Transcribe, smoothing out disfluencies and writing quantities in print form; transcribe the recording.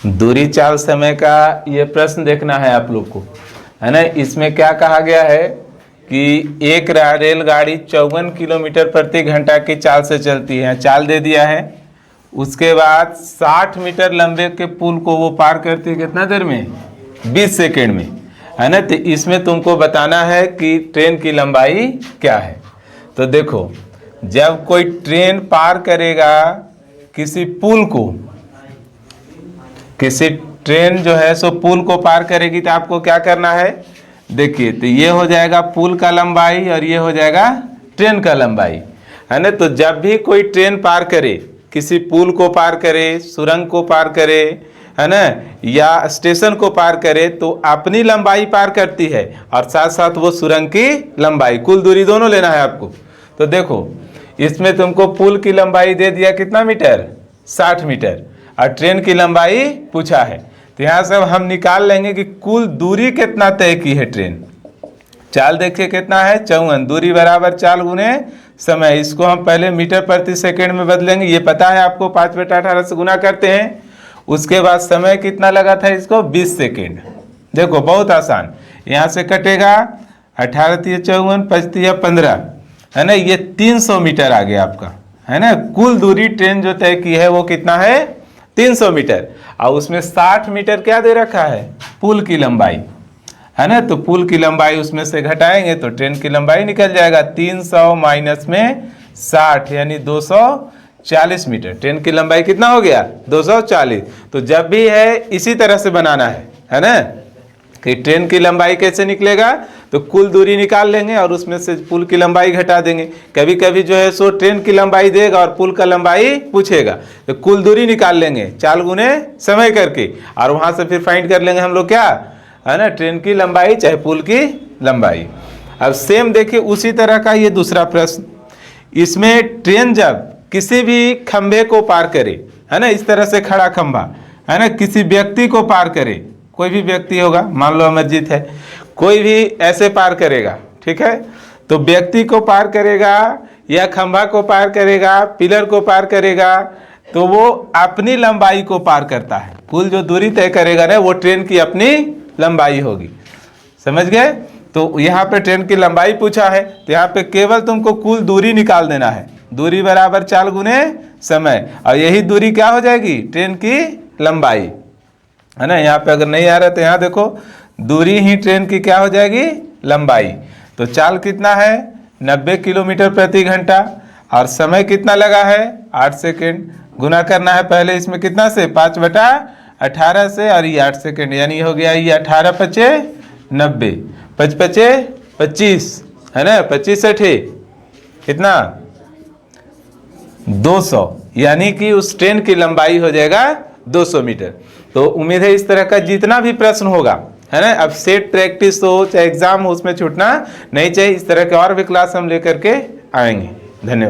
दूरी, चाल, समय का ये प्रश्न देखना है आप लोग को, है ना। इसमें क्या कहा गया है कि एक रेलगाड़ी 54 किलोमीटर प्रति घंटा की चाल से चलती है, चाल दे दिया है। उसके बाद 60 मीटर लंबे के पुल को वो पार करती है कितना देर में? 20 सेकेंड में, है ना। तो इसमें तुमको बताना है कि ट्रेन की लंबाई क्या है। तो देखो, जब कोई ट्रेन पार करेगा किसी पुल को, किसी ट्रेन जो है सो पुल को पार करेगी, तो आपको क्या करना है? देखिए, तो ये हो जाएगा पुल का लंबाई और ये हो जाएगा ट्रेन का लंबाई, है ना। तो जब भी कोई ट्रेन पार करे, किसी पुल को पार करे, सुरंग को पार करे, है ना, या स्टेशन को पार करे, तो अपनी लंबाई पार करती है और साथ साथ वो सुरंग की लंबाई, कुल दूरी दोनों लेना है आपको। तो देखो, इसमें तुमको पुल की लंबाई दे दिया कितना मीटर? 60 मीटर, और ट्रेन की लंबाई पूछा है। तो यहाँ से हम निकाल लेंगे कि कुल दूरी कितना तय की है ट्रेन। चाल देखिए कितना है? 54। दूरी बराबर चाल गुने समय। इसको हम पहले मीटर प्रति सेकंड में बदलेंगे, ये पता है आपको, 5/18 से गुना करते हैं। उसके बाद समय कितना लगा था इसको? 20 सेकेंड। देखो बहुत आसान, यहाँ से कटेगा 18 × 54, 5 × 15, है ना। ये 300 मीटर आ गया आपका, है ना। कुल दूरी ट्रेन जो तय की है वो कितना है? 300 मीटर। और उसमें 60 मीटर क्या दे रखा है? पुल की लंबाई, है ना। तो पुल की लंबाई उसमें से घटाएंगे तो ट्रेन की लंबाई निकल जाएगा। 300 माइनस में 60 यानी 240 मीटर। ट्रेन की लंबाई कितना हो गया? 240। तो जब भी है इसी तरह से बनाना है ना, कि ट्रेन की लंबाई कैसे निकलेगा? तो कुल दूरी निकाल लेंगे और उसमें से पुल की लंबाई घटा देंगे। कभी कभी जो है सो ट्रेन की लंबाई देगा और पुल का लंबाई पूछेगा, तो कुल दूरी निकाल लेंगे चाल गुने समय करके, और वहां से फिर फाइंड कर लेंगे हम लोग क्या, है ना, ट्रेन की लंबाई चाहे पुल की लंबाई। अब सेम देखिए उसी तरह का ये दूसरा प्रश्न। इसमें ट्रेन जब किसी भी खंभे को पार करे, है ना, इस तरह से खड़ा खंभा, है ना, किसी व्यक्ति को पार करे, कोई भी व्यक्ति होगा, मान लो अमरजीत है, कोई भी ऐसे पार करेगा, ठीक है। तो व्यक्ति को पार करेगा या खंभा को पार करेगा, पिलर को पार करेगा, तो वो अपनी लंबाई को पार करता है। कुल जो दूरी तय करेगा ना, वो ट्रेन की अपनी लंबाई होगी। समझ गए? तो यहाँ पे ट्रेन की लंबाई पूछा है, तो यहाँ पे केवल तुमको कुल दूरी निकाल देना है। दूरी बराबर चाल गुने समय, और यही दूरी क्या हो जाएगी? ट्रेन की लंबाई, है ना। यहाँ पे अगर नहीं आ रहा तो यहाँ देखो, दूरी ही ट्रेन की क्या हो जाएगी? लंबाई। तो चाल कितना है? 90 किलोमीटर प्रति घंटा, और समय कितना लगा है? 8 सेकेंड। गुना करना है पहले इसमें कितना से? 5/18 से, और ये 8 सेकेंड, यानी हो गया ये 18 × 5 = 90, 5 × 5 = 25, है ना। 25 × 8 कितना? 200, यानी कि उस ट्रेन की लंबाई हो जाएगा 200 मीटर। तो उम्मीद है इस तरह का जितना भी प्रश्न होगा, है ना, अब सेट प्रैक्टिस हो चाहे एग्जाम हो, उसमें छूटना नहीं चाहिए। इस तरह के और भी क्लास हम लेकर के आएंगे। धन्यवाद।